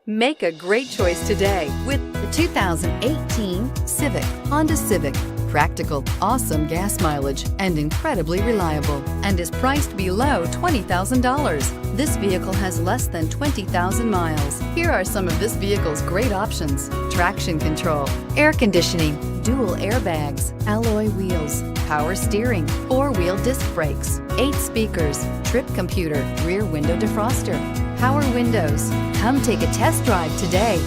Make a great choice today with the 2018 Civic, Honda Civic. Practical, awesome gas mileage, and incredibly reliable, and is priced below $20,000. This vehicle has less than 20,000 miles. Here are some of this vehicle's great options: traction control, air conditioning, dual airbags, alloy wheels, power steering, four-wheel disc brakes, 8 speakers, trip computer, rear window defroster, power windows. Come take a test drive today.